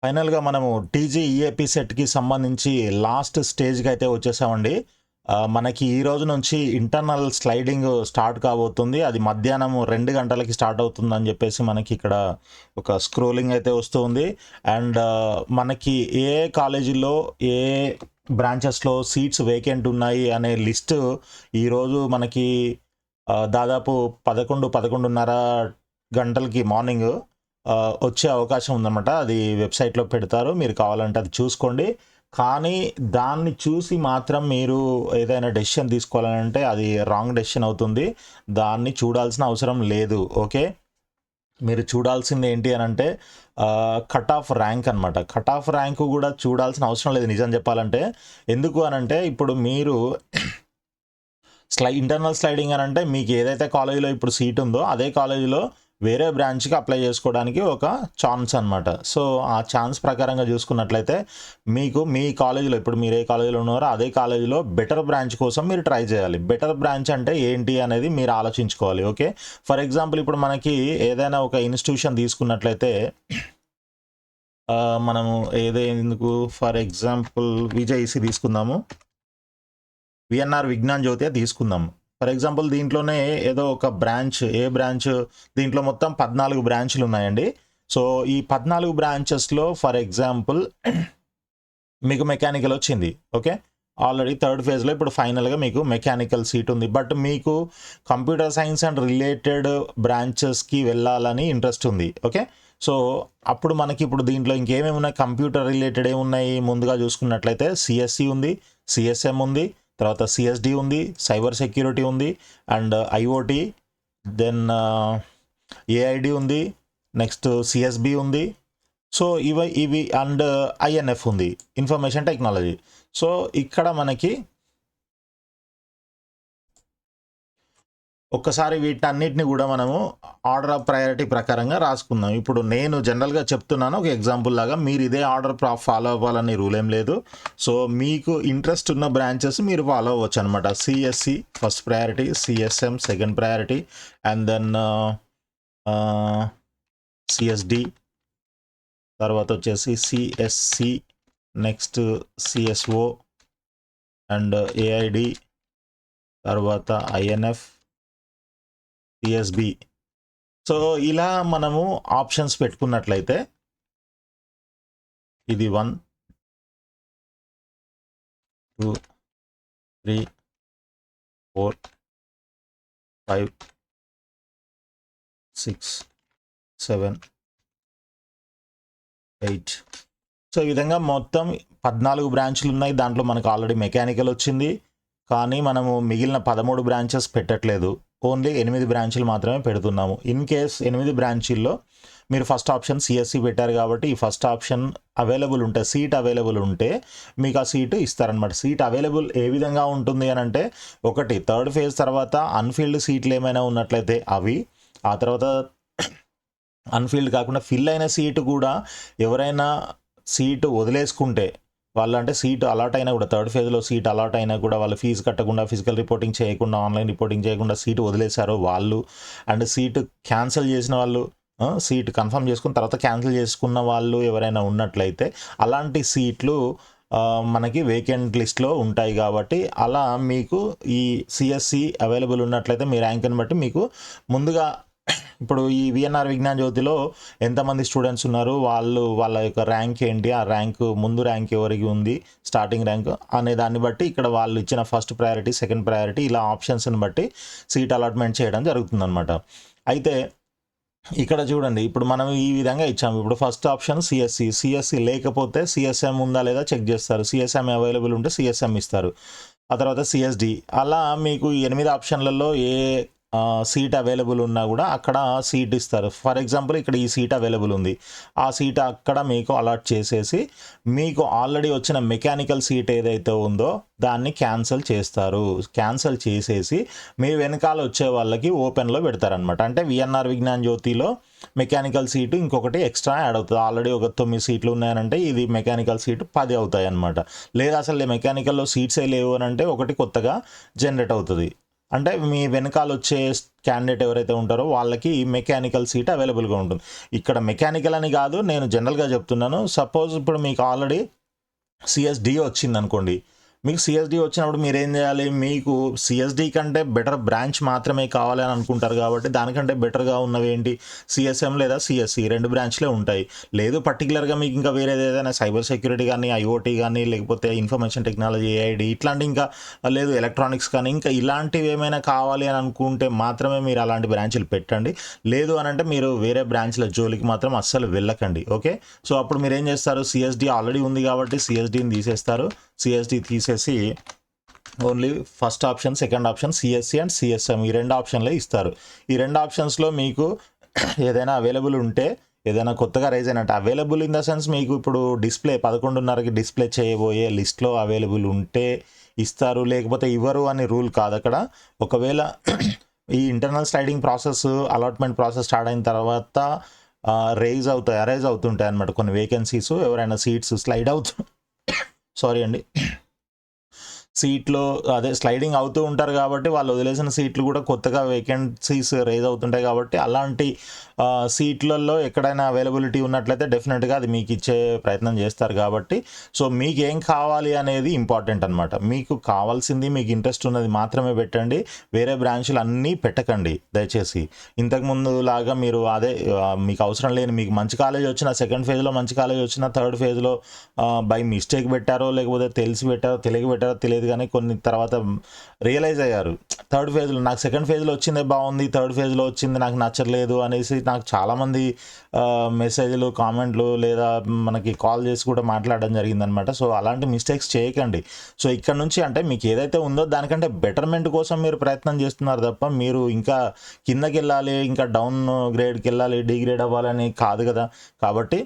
ఫైనల్‌గా మనము TG EAP సెట్‌కి సంబంధించి లాస్ట్ స్టేజ్‌కి అయితే వచ్చేసామండి. మనకి ఈ రోజు నుంచి ఇంటర్నల్ స్లైడింగ్ స్టార్ట్ కాబోతుంది. అది మధ్యాహ్నం 2 గంటలకి స్టార్ట్ అవుతుందని చెప్పేసి మనకి ఇక్కడ ఒక స్క్రోలింగ్ అయితే వస్తుంది. అండ్ మనకి ఏ కాలేజీలో ఏ బ్రాంచెస్‌లో సీట్స్ వేకెంట్ ఉన్నాయి అనే లిస్ట్ ఈరోజు మనకి దాదాపు 11, 11:30 గంటలకి మార్నింగ్ వచ్చే అవకాశం ఉందన్నమాట. అది వెబ్‌సైట్‌లో పెడతారు. మీరు కావాలంటే అది చూసుకోండి. కానీ దాన్ని చూసి మాత్రం మీరు ఏదైనా డెసిషన్ తీసుకోవాలనంటే అది రాంగ్ డెసిషన్ అవుతుంది. దాన్ని చూడాల్సిన అవసరం లేదు. ఓకే. మీరు చూడాల్సింది ఏంటి అనంటే కట్ ఆఫ్ ర్యాంక్ అనమాట. కట్ ఆఫ్ ర్యాంక్ కూడా చూడాల్సిన అవసరం లేదు నిజం చెప్పాలంటే. ఎందుకు అనంటే ఇప్పుడు మీరు ఇంటర్నల్ స్లైడింగ్ అనంటే మీకు ఏదైతే కాలేజీలో ఇప్పుడు సీట్ ఉందో అదే కాలేజీలో వేరే బ్రాంచ్కి అప్లై చేసుకోవడానికి ఒక ఛాన్స్ అనమాట. సో ఆ ఛాన్స్ ప్రకారంగా చూసుకున్నట్లయితే మీకు మీ కాలేజీలో ఇప్పుడు మీరు ఏ కాలేజీలో ఉన్నారో అదే కాలేజీలో బెటర్ బ్రాంచ్ కోసం మీరు ట్రై చేయాలి. బెటర్ బ్రాంచ్ అంటే ఏంటి అనేది మీరు ఆలోచించుకోవాలి. ఓకే. ఫర్ ఎగ్జాంపుల్ ఇప్పుడు మనకి ఏదైనా ఒక ఇన్స్టిట్యూషన్ తీసుకున్నట్లయితే మనము ఏదైందుకు ఫర్ ఎగ్జాంపుల్ విజయ్సి తీసుకుందాము. విఎన్ఆర్ విజ్ఞాన్ జ్యోతి తీసుకుందాం. ఫర్ ఎగ్జాంపుల్ దీంట్లోనే ఏదో ఒక బ్రాంచ్ దీంట్లో మొత్తం 14 బ్రాంచ్లు ఉన్నాయండి. సో ఈ 14 బ్రాంచెస్లో ఫర్ ఎగ్జాంపుల్ మీకు మెకానికల్ వచ్చింది. ఓకే. ఆల్రెడీ థర్డ్ ఫేజ్లో ఇప్పుడు ఫైనల్గా మీకు మెకానికల్ సీట్ ఉంది. బట్ మీకు కంప్యూటర్ సైన్స్ అండ్ రిలేటెడ్ బ్రాంచెస్కి వెళ్ళాలని ఇంట్రెస్ట్ ఉంది. ఓకే. సో అప్పుడు మనకి ఇప్పుడు దీంట్లో ఇంకేమేమి ఉన్నాయి, కంప్యూటర్ రిలేటెడ్ ఏమున్నాయి ముందుగా చూసుకున్నట్లయితే సిఎస్సి ఉంది, సిఎస్ఎం ఉంది, తర్వాత సిఎస్డి ఉంది, సైబర్ సెక్యూరిటీ ఉంది, అండ్ ఐఓటీ, దెన్ ఏఐడి ఉంది, నెక్స్ట్ సిఎస్బి ఉంది. సో ఇవి అండ్ ఐఎన్ఎఫ్ ఉంది, ఇన్ఫర్మేషన్ టెక్నాలజీ. సో ఇక్కడ మనకి ఒక్కసారి వీటన్నిటిని కూడా మనము ఆర్డర్ ఆఫ్ ప్రయారిటీ ప్రకారంగా రాసుకుందాం. ఇప్పుడు నేను జనరల్గా చెప్తున్నాను ఒక ఎగ్జాంపుల్ లాగా, మీరు ఇదే ఆర్డర్ ఫాలో అవ్వాలని రూల్ ఏం లేదు. సో మీకు ఇంట్రెస్ట్ ఉన్న బ్రాంచెస్ మీరు ఫాలో అవ్వచ్చు అనమాట. CSC first priority, CSM second priority, and then CSD, తర్వాత వచ్చేసి CSC, next CSO and AID, తర్వాత ఐఎన్ఎఫ్, సిఎస్బి. సో ఇలా మనము ఆప్షన్స్ పెట్టుకున్నట్లయితే ఇది 1, 2, 3, 4, 5, 6, 7, 8. సో ఈ విధంగా మొత్తం 14 బ్రాంచ్లు ఉన్నాయి. దాంట్లో మనకు ఆల్రెడీ మెకానికల్ వచ్చింది, కానీ మనము మిగిలిన 13 బ్రాంచెస్ పెట్టట్లేదు. ఓన్లీ 8 బ్రాంచ్లు మాత్రమే పెడుతున్నాము. ఇన్ కేస్ 8 బ్రాంచీల్లో మీరు ఫస్ట్ ఆప్షన్ సిఎస్సి పెట్టారు కాబట్టి ఈ ఫస్ట్ ఆప్షన్ అవైలబుల్ ఉంటే, సీట్ అవైలబుల్ ఉంటే మీకు ఆ సీటు ఇస్తారనమాట. సీట్ అవైలబుల్ ఏ విధంగా ఉంటుంది అని అంటే, ఒకటి థర్డ్ ఫేజ్ తర్వాత అన్ఫిల్డ్ సీట్లు ఏమైనా ఉన్నట్లయితే అవి, ఆ తర్వాత అన్ఫిల్డ్ కాకుండా ఫిల్ అయిన సీటు కూడా ఎవరైనా సీటు వదిలేసుకుంటే వాళ్ళు, అంటే సీట్ అలాట్ అయినా కూడా థర్డ్ ఫేజ్లో సీట్ అలాట్ అయినా కూడా వాళ్ళు ఫీజు కట్టకుండా, ఫిజికల్ రిపోర్టింగ్ చేయకుండా, ఆన్లైన్ రిపోర్టింగ్ చేయకుండా సీటు వదిలేశారో వాళ్ళు, అండ్ సీటు క్యాన్సిల్ చేసిన వాళ్ళు, సీట్ కన్ఫర్మ్ చేసుకున్న తర్వాత క్యాన్సిల్ చేసుకున్న వాళ్ళు ఎవరైనా ఉన్నట్లయితే అలాంటి సీట్లు మనకి వేకెంట్ లిస్ట్లో ఉంటాయి. కాబట్టి అలా మీకు ఈ సిఎస్సి అవైలబుల్ ఉన్నట్లయితే మీ ర్యాంక్ని బట్టి మీకు ముందుగా ఇప్పుడు ఈ విఎన్ఆర్ విజ్ఞాన్ జ్యోతిలో ఎంతమంది స్టూడెంట్స్ ఉన్నారు, వాళ్ళ యొక్క ర్యాంక్ ఏంటి, ఆ ర్యాంక్ ముందు ర్యాంక్ ఎవరికి ఉంది, స్టార్టింగ్ ర్యాంక్ అనే దాన్ని బట్టి ఇక్కడ వాళ్ళు ఇచ్చిన ఫస్ట్ ప్రయారిటీ, సెకండ్ ప్రయారిటీ ఇలా ఆప్షన్స్ని బట్టి సీట్ అలాట్మెంట్ చేయడం జరుగుతుందన్నమాట. అయితే ఇక్కడ చూడండి, ఇప్పుడు మనం ఈ విధంగా ఇచ్చాము. ఇప్పుడు ఫస్ట్ ఆప్షన్ సిఎస్సి లేకపోతే సిఎస్ఎం ఉందా లేదా చెక్ చేస్తారు. సిఎస్ఎం అవైలబుల్ ఉంటే సిఎస్ఎం ఇస్తారు. ఆ తర్వాత సిఎస్డి. అలా మీకు 8 ఆప్షన్లలో ఏ సీట్ అవైలబుల్ ఉన్నా కూడా అక్కడ సీట్ ఇస్తారు. ఫర్ ఎగ్జాంపుల్ ఇక్కడ ఈ సీట్ అవైలబుల్ ఉంది, ఆ సీట్ అక్కడ మీకు అలాట్ చేసేసి మీకు ఆల్రెడీ వచ్చిన మెకానికల్ సీట్ ఏదైతే ఉందో దాన్ని క్యాన్సిల్ చేస్తారు. క్యాన్సిల్ చేసేసి మీ వెనకాల వచ్చే వాళ్ళకి ఓపెన్లో పెడతారనమాట. అంటే విఎన్ఆర్ విజ్ఞాన్ జ్యోతిలో మెకానికల్ సీటు ఇంకొకటి ఎక్స్ట్రా యాడ్ అవుతుంది. ఆల్రెడీ ఒక 9 సీట్లు ఉన్నాయనంటే ఇది మెకానికల్ సీటు 10 అవుతాయి అనమాట. లేదా అసలు మెకానికల్లో సీట్సే లేవు అని అంటే ఒకటి కొత్తగా జనరేట్ అవుతుంది. అంటే మీ వెనకాల వచ్చే క్యాండిడేట్ ఎవరైతే ఉంటారో వాళ్ళకి మెకానికల్ సీట్ అవైలబుల్గా ఉంటుంది. ఇక్కడ మెకానికల్ అని కాదు, నేను జనరల్గా చెప్తున్నాను. సపోజ్ ఇప్పుడు మీకు ఆల్రెడీ సిఎస్డి వచ్చిందనుకోండి, మీకు సిఎస్డి వచ్చినప్పుడు మీరు ఏం చేయాలి, మీకు సిఎస్డి కంటే బెటర్ బ్రాంచ్ మాత్రమే కావాలి అని అనుకుంటారు కాబట్టి దానికంటే బెటర్గా ఉన్నవి ఏంటి, సిఎస్ఎం లేదా సిఎస్సి 2 బ్రాంచ్లే ఉంటాయి. లేదు పర్టికులర్గా మీకు ఇంకా వేరేది ఏదైనా సైబర్ సెక్యూరిటీ కానీ, ఐఓటీ కానీ, లేకపోతే ఇన్ఫర్మేషన్ టెక్నాలజీ, ఏఐడి ఇట్లాంటి, ఇంకా లేదు ఎలక్ట్రానిక్స్ కానీ, ఇంకా ఇలాంటివి ఏమైనా కావాలి అని అనుకుంటే మాత్రమే మీరు అలాంటి బ్రాంచ్లు పెట్టండి. లేదు అని అంటే మీరు వేరే బ్రాంచ్ల జోలికి మాత్రం అస్సలు వెళ్ళకండి. ఓకే, సో అప్పుడు మీరు ఏం చేస్తారు, సిఎస్డి ఆల్రెడీ ఉంది కాబట్టి సిఎస్డిని తీసేస్తారు. సిఎస్డి తీసేసి only first option, second option CSC and CSM ఈ 2 ఆప్షన్లే ఇస్తారు. ఈ 2 ఆప్షన్స్లో మీకు ఏదైనా అవైలబుల్ ఉంటే, ఏదైనా కొత్తగా రైజ్ అయినట్టు అవైలబుల్ ఇన్ ద సెన్స్ మీకు ఇప్పుడు డిస్ప్లే 11:30కి డిస్ప్లే చేయబోయే లిస్ట్లో అవైలబుల్ ఉంటే ఇస్తారు, లేకపోతే ఇవ్వరు అని రూల్ కాదు అక్కడ. ఒకవేళ ఈ internal sliding process, allotment process start అయిన తర్వాత అరైజ్ అవుతుంటాయి అన్నమాట కొన్ని వేకెన్సీస్. ఎవరైనా సీట్స్ స్లైడ్ సారీ అండి, సీట్లో అదే స్లైడింగ్ అవుతూ ఉంటారు కాబట్టి వాళ్ళు వదిలేసిన సీట్లు కూడా కొత్తగా వేకెన్సీస్ రైజ్ అవుతుంటాయి కాబట్టి అలాంటి సీట్లలో ఎక్కడైనా అవైలబిలిటీ ఉన్నట్లయితే డెఫినెట్గా అది మీకు ఇచ్చే ప్రయత్నం చేస్తారు. కాబట్టి సో మీకు ఏం కావాలి అనేది ఇంపార్టెంట్ అనమాట. మీకు కావాల్సింది, మీకు ఇంట్రెస్ట్ ఉన్నది మాత్రమే పెట్టండి. వేరే బ్రాంచ్లు అన్నీ పెట్టకండి దయచేసి. ఇంతకుముందు లాగా మీరు అదే మీకు అవసరం లేని, మీకు మంచి కాలేజ్ వచ్చిన, సెకండ్ ఫేజ్లో మంచి కాలేజ్ వచ్చిన, థర్డ్ ఫేజ్లో బై మిస్టేక్ పెట్టారో, లేకపోతే తెలిసి పెట్టారో, తెలియదు కానీ కొన్ని తర్వాత రియలైజ్ అయ్యారు, థర్డ్ ఫేజ్లో నాకు సెకండ్ ఫేజ్లో వచ్చిందే బాగుంది, థర్డ్ ఫేజ్లో వచ్చింది నాకు నచ్చలేదు అనేసి నాకు చాలామంది మెసేజ్లు, కామెంట్లు లేదా మనకి కాల్ చేసి కూడా మాట్లాడడం జరిగిందనమాట. సో అలాంటి మిస్టేక్స్ చేయకండి. సో ఇక్కడ నుంచి అంటే మీకు ఏదైతే ఉందో దానికంటే బెటర్మెంట్ కోసం మీరు ప్రయత్నం చేస్తున్నారు తప్ప మీరు ఇంకా కిందకి వెళ్ళాలి, ఇంకా డౌన్ గ్రేడ్కి వెళ్ళాలి, డిగ్రేడ్ అవ్వాలని కాదు కదా. కాబట్టి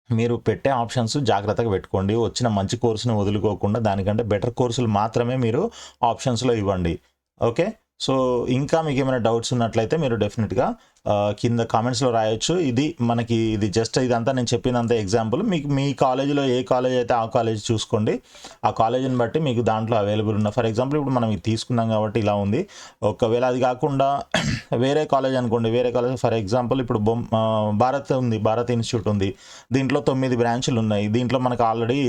మీరు పెట్టే ఆప్షన్స్ జాగ్రత్తగా పెట్టుకోండి. వచ్చిన మంచి కోర్సుని వదులుకోకుండా దానికంటే బెటర్ కోర్సులు మాత్రమే మీరు ఆప్షన్స్లో ఇవ్వండి. ఓకే, సో ఇంకా మీకు ఏమైనా డౌట్స్ ఉన్నట్లయితే మీరు డెఫినెట్గా కింద కామెంట్స్లో రాయొచ్చు. ఇది జస్ట్ ఇదంతా నేను చెప్పినంత ఎగ్జాంపుల్. మీకు మీ కాలేజీలో ఏ కాలేజ్ అయితే ఆ కాలేజ్ చూసుకోండి. ఆ కాలేజీని బట్టి మీకు దాంట్లో అవైలబుల్ ఉన్న, ఫర్ ఎగ్జాంపుల్ ఇప్పుడు మనం ఇది తీసుకున్నాం కాబట్టి ఇలా ఉంది. ఒకవేళ అది కాకుండా వేరే కాలేజ్ అనుకోండి, వేరే కాలేజ్ ఫర్ ఎగ్జాంపుల్ ఇప్పుడు భారత్ ఉంది, భారత్ ఇన్స్టిట్యూట్ ఉంది. దీంట్లో 9 బ్రాంచ్లు ఉన్నాయి. దీంట్లో మనకు ఆల్రెడీ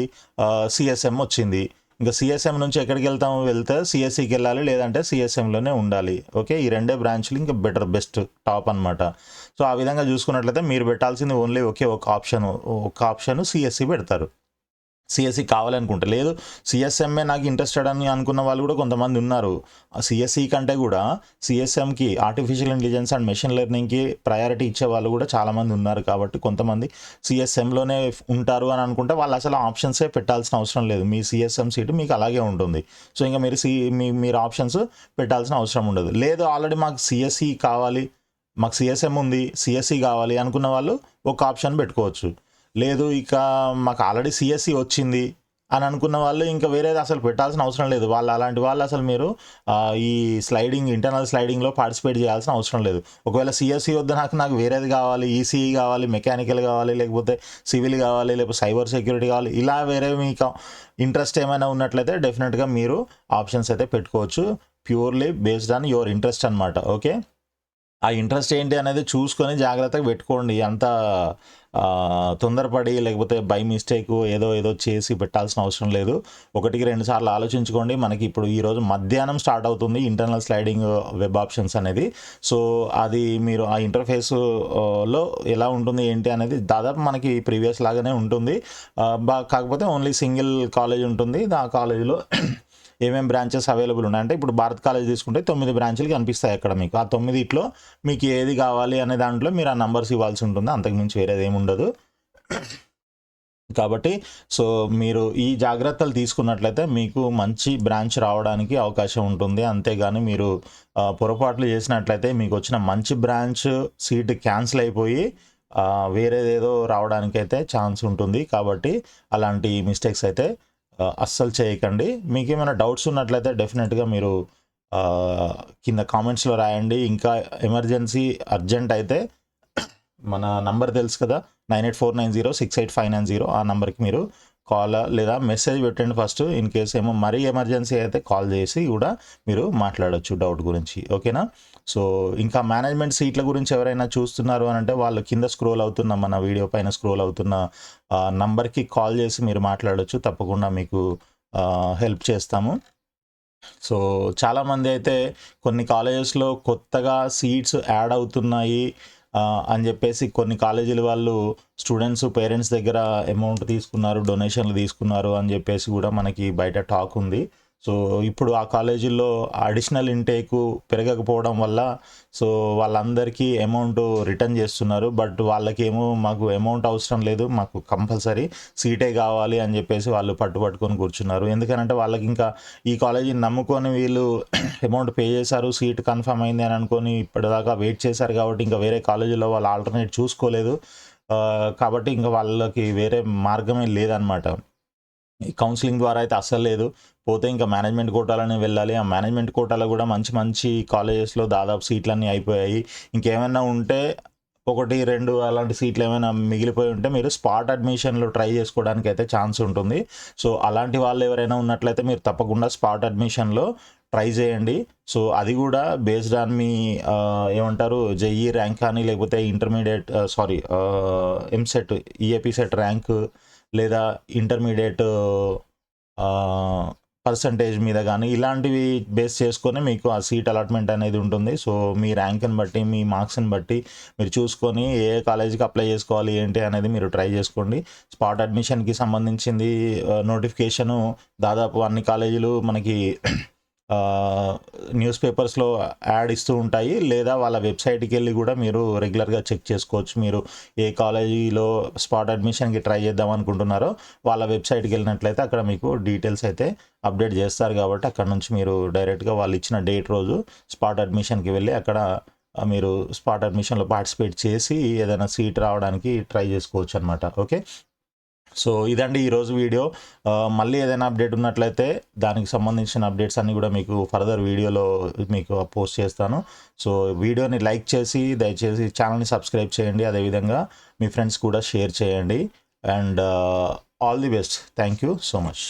సిఎస్ఎం వచ్చింది. ఇంకా సిఎస్ఎం నుంచి ఎక్కడికి వెళ్తే సిఎస్సికి వెళ్ళాలి, లేదంటే సిఎస్ఎంలోనే ఉండాలి. ఓకే, ఈ 2 బ్రాంచ్లు ఇంకా బెస్ట్ టాప్ అనమాట. సో ఆ విధంగా చూసుకున్నట్లయితే మీరు పెట్టాల్సింది ఓన్లీ ఒక ఆప్షన్ సిఎస్సి పెడతారు. సిఎస్సి కావాలనుకుంటే, లేదు సిఎస్ఎంఏ నాకు ఇంట్రెస్టెడ్ అని అనుకున్న వాళ్ళు కూడా కొంతమంది ఉన్నారు. సిఎస్సి కంటే కూడా సిఎస్ఎంకి, ఆర్టిఫిషియల్ ఇంటెలిజెన్స్ అండ్ మెషిన్ లెర్నింగ్కి ప్రయారిటీ ఇచ్చే వాళ్ళు కూడా చాలామంది ఉన్నారు. కాబట్టి కొంతమంది సిఎస్ఎంలోనే ఉంటారు అని అనుకుంటే వాళ్ళు అసలు ఆప్షన్సే పెట్టాల్సిన అవసరం లేదు. మీ సిఎస్ఎం సీటు మీకు అలాగే ఉంటుంది. సో ఇంకా మీరు ఆప్షన్స్ పెట్టాల్సిన అవసరం ఉండదు. లేదు ఆల్రెడీ మాకు సిఎస్సి కావాలి, మాకు సిఎస్ఎం ఉంది, సిఎస్సి కావాలి అనుకున్న వాళ్ళు ఒక ఆప్షన్ పెట్టుకోవచ్చు. లేదు ఇక మాకు ఆల్రెడీ సిఎస్సి వచ్చింది అని అనుకున్న వాళ్ళు ఇంకా వేరేది అసలు పెట్టాల్సిన అవసరం లేదు. అలాంటి వాళ్ళు అసలు మీరు ఈ ఇంటర్నల్ స్లైడింగ్లో పార్టిసిపేట్ చేయాల్సిన అవసరం లేదు. ఒకవేళ సిఎస్సి వద్ద నాకు వేరేది కావాలి, ఈసీఈ కావాలి, మెకానికల్ కావాలి, లేకపోతే సివిల్ కావాలి, లేకపోతే సైబర్ సెక్యూరిటీ కావాలి, ఇలా వేరే మీకు ఇంట్రెస్ట్ ఏమైనా ఉన్నట్లయితే డెఫినెట్గా మీరు ఆప్షన్స్ అయితే పెట్టుకోవచ్చు. Purely based on your interest అనమాట. ఓకే, ఆ ఇంట్రెస్ట్ ఏంటి అనేది చూసుకొని జాగ్రత్తగా పెట్టుకోండి. అంత తొందరపడి లేకపోతే బై మిస్టేక్ ఏదో చేసి పెట్టాల్సిన అవసరం లేదు. 1-2 సార్లు ఆలోచించుకోండి. మనకి ఇప్పుడు ఈరోజు మధ్యాహ్నం స్టార్ట్ అవుతుంది ఇంటర్నల్ స్లైడింగ్ వెబ్ ఆప్షన్స్ అనేది. సో అది మీరు ఆ ఇంటర్ఫేస్లో ఎలా ఉంటుంది ఏంటి అనేది దాదాపు మనకి ప్రీవియస్ లాగానే ఉంటుంది. కాకపోతే ఓన్లీ సింగిల్ కాలేజ్ ఉంటుంది. ఆ కాలేజీలో ఏమేమి బ్రాంచెస్ అవైలబుల్ ఉన్నాయి అంటే ఇప్పుడు భారత్ కాలేజ్ తీసుకుంటే 9 బ్రాంచ్లు కనిపిస్తాయి అక్కడ మీకు. ఆ 9 మీకు ఏది కావాలి అనే దాంట్లో మీరు ఆ నంబర్స్ ఇవ్వాల్సి ఉంటుంది. అంతకుమించి వేరేది ఏమి ఉండదు. కాబట్టి సో మీరు ఈ జాగ్రత్తలు తీసుకున్నట్లయితే మీకు మంచి బ్రాంచ్ రావడానికి అవకాశం ఉంటుంది. అంతేగాని మీరు పొరపాట్లు చేసినట్లయితే మీకు వచ్చిన మంచి బ్రాంచ్ సీట్ క్యాన్సిల్ అయిపోయి వేరేదేదో రావడానికైతే ఛాన్స్ ఉంటుంది. కాబట్టి అలాంటి మిస్టేక్స్ అయితే అస్సలు చేయకండి. మీకు ఏమైనా డౌట్స్ ఉన్నట్లయితే డెఫినెట్గా మీరు కింద కామెంట్స్లో రాయండి. ఇంకా ఎమర్జెన్సీ అర్జెంట్ అయితే మన నంబర్ తెలుసు కదా, 9849068590, ఆ నంబర్కి మీరు కాల్ లేదా మెసేజ్ పెట్టండి ఫస్ట్. ఇన్ కేస్ ఏమో మరీ ఎమర్జెన్సీ అయితే కాల్ చేసి కూడా మీరు మాట్లాడొచ్చు డౌట్ గురించి. ఓకేనా? సో ఇంకా మేనేజ్మెంట్ సీట్ల గురించి ఎవరైనా చూస్తున్నారు అని అంటే వాళ్ళు కింద స్క్రోల్ అవుతున్న మన వీడియో పైన స్క్రోల్ అవుతున్న నంబర్కి కాల్ చేసి మీరు మాట్లాడొచ్చు. తప్పకుండా మీకు హెల్ప్ చేస్తాము. సో చాలామంది అయితే కొన్ని కాలేజెస్లో కొత్తగా సీట్స్ యాడ్ అవుతున్నాయి అని చెప్పేసి కొన్ని కాలేజీల వాళ్ళు స్టూడెంట్స్ పేరెంట్స్ దగ్గర అమౌంట్ తీసుకున్నారు, డొనేషన్లు తీసుకున్నారు అని చెప్పేసి కూడా మనకి బయట టాక్ ఉంది. సో ఇప్పుడు ఆ కాలేజీల్లో అడిషనల్ ఇంటేకు పెరగకపోవడం వల్ల సో వాళ్ళందరికీ అమౌంట్ రిటర్న్ చేస్తున్నారు. బట్ వాళ్ళకేమో మాకు అమౌంట్ అవసరం లేదు, మాకు కంపల్సరీ సీటే కావాలి అని చెప్పేసి వాళ్ళు పట్టుకొని కూర్చున్నారు. ఎందుకంటే వాళ్ళకి ఇంకా ఈ కాలేజీని నమ్ముకొని వీళ్ళు అమౌంట్ పే చేశారు, సీట్ కన్ఫర్మ్ అయింది అని అనుకొని ఇప్పటిదాకా వెయిట్ చేశారు. కాబట్టి ఇంకా వేరే కాలేజీలో వాళ్ళు ఆల్టర్నేట్ చూసుకోలేదు. కాబట్టి ఇంకా వాళ్ళకి వేరే మార్గమే లేదనమాట. కౌన్సిలింగ్ ద్వారా అయితే అస్సలు లేదు. పోతే ఇంకా మేనేజ్మెంట్ కోటాలోనే వెళ్ళాలి. ఆ మేనేజ్మెంట్ కోటాలో కూడా మంచి మంచి కాలేజెస్లో దాదాపు సీట్లన్నీ అయిపోయాయి. ఇంకేమైనా ఉంటే 1, 2 అలాంటి సీట్లు ఏమైనా మిగిలిపోయి ఉంటే మీరు స్పాట్ అడ్మిషన్లో ట్రై చేసుకోవడానికి అయితే ఛాన్స్ ఉంటుంది. సో అలాంటి వాళ్ళు ఎవరైనా ఉన్నట్లయితే మీరు తప్పకుండా స్పాట్ అడ్మిషన్లో ట్రై చేయండి. సో అది కూడా బేస్డ్ ఆన్ మీ ఏమంటారు జేఈ ర్యాంక్ కానీ లేకపోతే intermediate EAMCET EAP set rank లేదా ఇంటర్మీడియట్ పర్సంటేజ్ మీద కానీ ఇలాంటివి బేస్ చేసుకొని మీకు ఆ సీట్ అలాట్మెంట్ అనేది ఉంటుంది. సో మీ ర్యాంక్ని బట్టి మీ మార్క్స్ని బట్టి మీరు చూసుకొని ఏ కాలేజీకి అప్లై చేసుకోవాలి ఏంటి అనేది మీరు ట్రై చేసుకోండి. స్పాట్ అడ్మిషన్కి సంబంధించింది నోటిఫికేషను దాదాపు అన్ని కాలేజీలు మనకి న్యూస్ పేపర్స్లో యాడ్ ఇస్తూ ఉంటాయి, లేదా వాళ్ళ వెబ్సైట్కి వెళ్ళి కూడా మీరు రెగ్యులర్గా చెక్ చేసుకోవచ్చు. మీరు ఏ కాలేజీలో స్పాట్ అడ్మిషన్కి ట్రై చేద్దాం అనుకుంటున్నారో వాళ్ళ వెబ్సైట్కి వెళ్ళినట్లయితే అక్కడ మీకు డీటెయిల్స్ అయితే అప్డేట్ చేస్తారు. కాబట్టి అక్కడ నుంచి మీరు డైరెక్ట్గా వాళ్ళు ఇచ్చిన డేట్ రోజు స్పాట్ అడ్మిషన్కి వెళ్ళి అక్కడ మీరు స్పాట్ అడ్మిషన్లో పార్టిసిపేట్ చేసి ఏదైనా సీట్ రావడానికి ట్రై చేసుకోవచ్చు అనమాట. ఓకే, సో ఇదండి ఈరోజు వీడియో. మళ్ళీ ఏదైనా అప్డేట్ ఉన్నట్లయితే దానికి సంబంధించిన అప్డేట్స్ అన్నీ కూడా మీకు ఫర్దర్ వీడియోలో మీకు పోస్ట్ చేస్తాను. సో వీడియోని లైక్ చేసి దయచేసి ఛానల్ని సబ్స్క్రైబ్ చేయండి. అదేవిధంగా మీ ఫ్రెండ్స్ కూడా షేర్ చేయండి. And all the best. Thank you so much.